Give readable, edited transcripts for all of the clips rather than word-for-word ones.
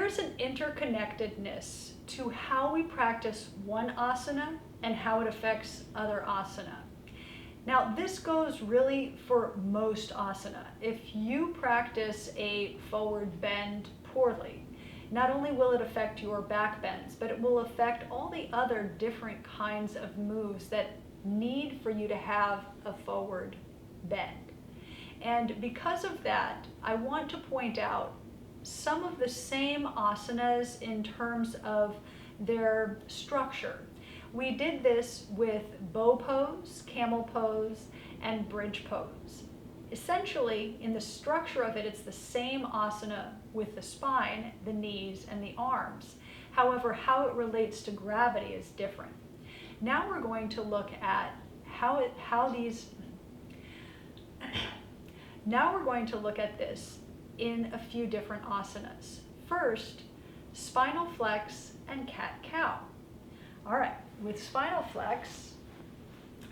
there's an interconnectedness to how we practice one asana and how it affects other asana. Now, this goes really for most asana. If you practice a forward bend poorly, not only will it affect your back bends, but it will affect all the other different kinds of moves that need for you to have a forward bend. And because of that, I want to point out some of the same asanas in terms of their structure. We did this with bow pose, camel pose, and bridge pose. Essentially, in the structure of it, it's the same asana with the spine, the knees, and the arms. However, how it relates to gravity is different. Now we're going to look at Now we're going to look at this in a few different asanas. First, spinal flex and cat-cow. All right, with spinal flex,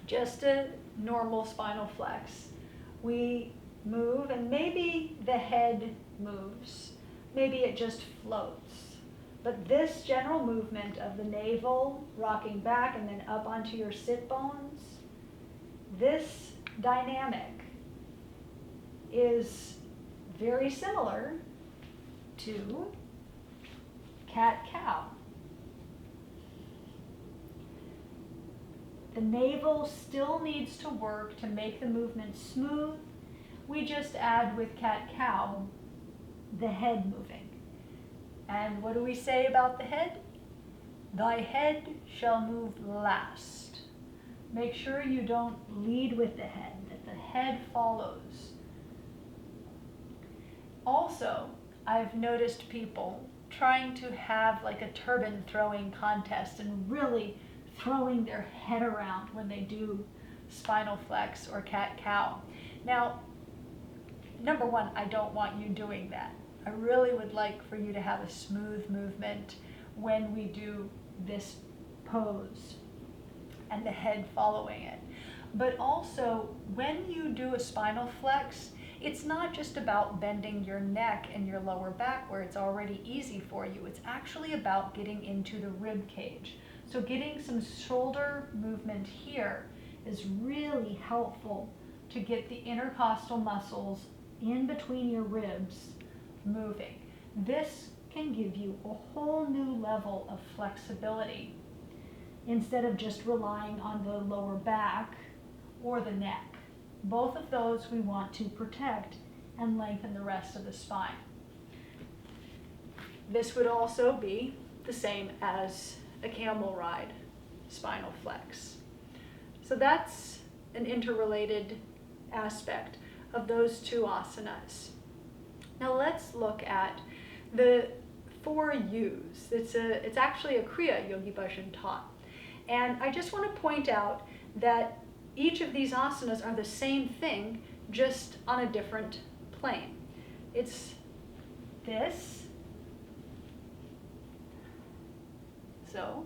just a normal spinal flex, we move and maybe the head moves, maybe it just floats. But this general movement of the navel rocking back and then up onto your sit bones, this dynamic is very similar to cat-cow. The navel still needs to work to make the movement smooth. We just add with cat-cow the head moving. And what do we say about the head? Thy head shall move last. Make sure you don't lead with the head, that the head follows. Also, I've noticed people trying to have like a turban throwing contest and really throwing their head around when they do spinal flex or cat-cow. Now, number one, I don't want you doing that. I really would like for you to have a smooth movement when we do this pose and the head following it. But also, when you do a spinal flex, it's not just about bending your neck and your lower back where it's already easy for you. It's actually about getting into the rib cage. So getting some shoulder movement here is really helpful to get the intercostal muscles in between your ribs moving. This can give you a whole new level of flexibility instead of just relying on the lower back or the neck. Both of those we want to protect and lengthen the rest of the spine. This would also be the same as a camel ride spinal flex. So that's an interrelated aspect of those two asanas. Now let's look at the 4 U's. It's actually a Kriya Yogi Bhajan taught. And I just want to point out that each of these asanas are the same thing, just on a different plane. It's this. So,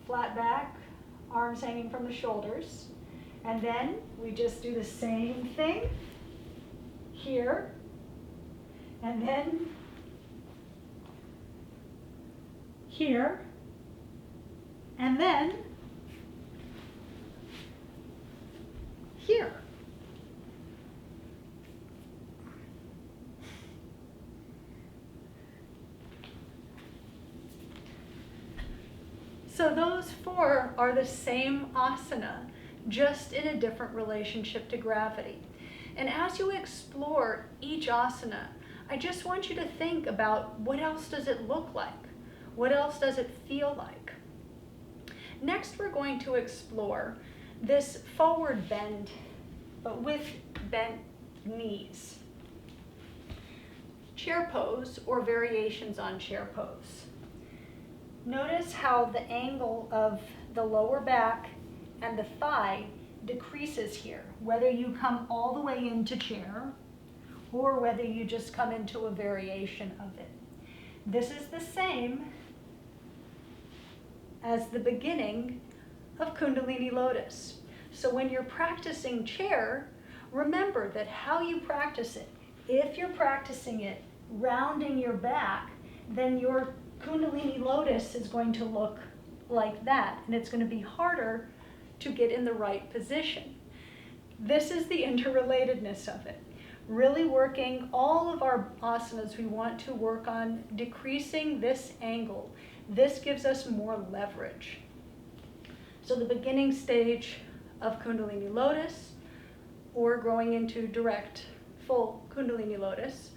flat back, arms hanging from the shoulders. And then we just do the same thing here. And then here. And then here. So those 4 are the same asana, just in a different relationship to gravity. And as you explore each asana, I just want you to think about what else does it look like? What else does it feel like? Next, we're going to explore this forward bend, but with bent knees. Chair pose or variations on chair pose. Notice how the angle of the lower back and the thigh decreases here, whether you come all the way into chair or whether you just come into a variation of it. This is the same as the beginning of Kundalini Lotus. So when you're practicing chair, remember that how you practice it, if you're practicing it rounding your back, then your Kundalini lotus is going to look like that, and it's going to be harder to get in the right position. This is the interrelatedness of it. Really working all of our asanas, we want to work on decreasing this angle. This gives us more leverage. So the beginning stage of Kundalini lotus, or growing into direct full Kundalini lotus.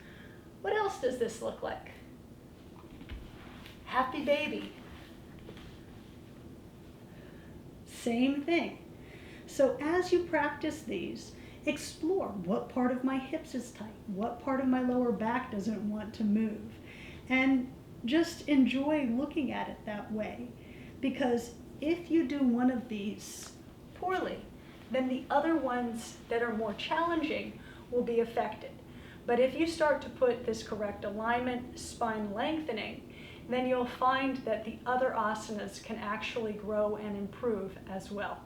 What else does this look like? Happy baby. Same thing. So as you practice these, explore what part of my hips is tight, what part of my lower back doesn't want to move, and just enjoy looking at it that way. Because if you do one of these poorly, then the other ones that are more challenging will be affected. But if you start to put this correct alignment, spine lengthening, then you'll find that the other asanas can actually grow and improve as well.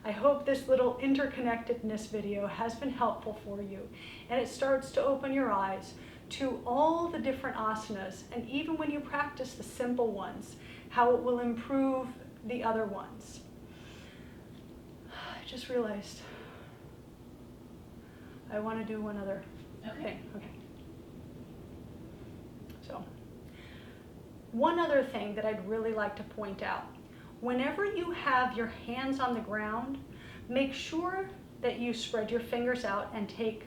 I hope this little interconnectedness video has been helpful for you, and it starts to open your eyes to all the different asanas, and even when you practice the simple ones, how it will improve the other ones. I just realized I want to do one other thing. Okay. So, one other thing that I'd really like to point out. Whenever you have your hands on the ground, make sure that you spread your fingers out and take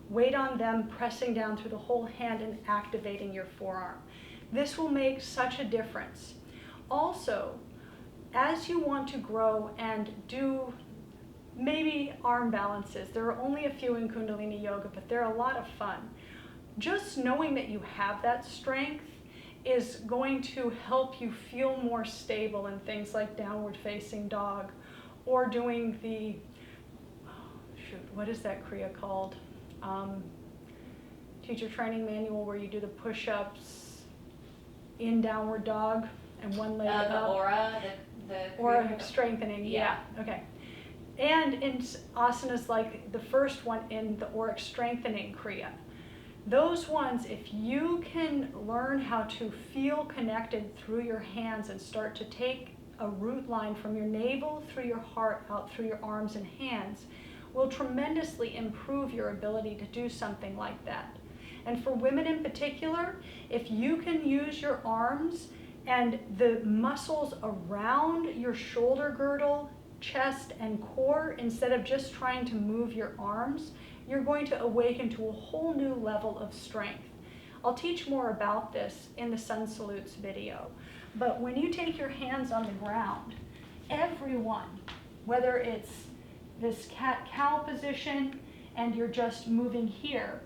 weight on them, pressing down through the whole hand and activating your forearm. This will make such a difference. Also, as you want to grow and do maybe arm balances, there are only a few in Kundalini Yoga, but they're a lot of fun. Just knowing that you have that strength is going to help you feel more stable in things like downward facing dog, or doing the, what is that Kriya called? Teacher training manual where you do the push-ups in downward dog and one leg up. The aura, the aura strengthening, yeah. Okay. And in asanas like the first one in the auric strengthening Kriya, those ones, if you can learn how to feel connected through your hands and start to take a root line from your navel through your heart out through your arms and hands, will tremendously improve your ability to do something like that. And for women in particular, if you can use your arms and the muscles around your shoulder girdle, chest, and core, instead of just trying to move your arms, you're going to awaken to a whole new level of strength. I'll teach more about this in the Sun Salutes video. But when you take your hands on the ground, everyone, whether it's this cat-cow position and you're just moving here,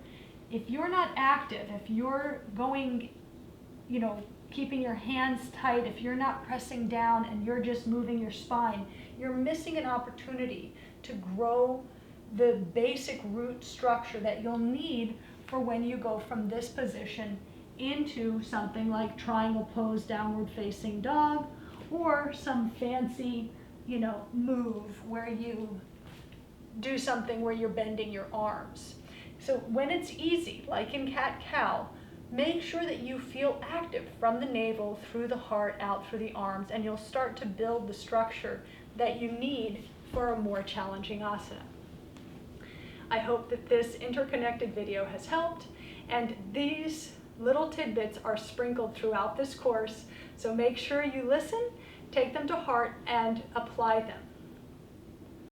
if you're not active, if you're going, keeping your hands tight, if you're not pressing down and you're just moving your spine, you're missing an opportunity to grow the basic root structure that you'll need for when you go from this position into something like triangle pose, downward facing dog, or some fancy, move where you do something where you're bending your arms. So when it's easy, like in cat-cow, make sure that you feel active from the navel through the heart out through the arms, and you'll start to build the structure that you need for a more challenging asana. I hope that this interconnected video has helped, and these little tidbits are sprinkled throughout this course, so make sure you listen, take them to heart, and apply them.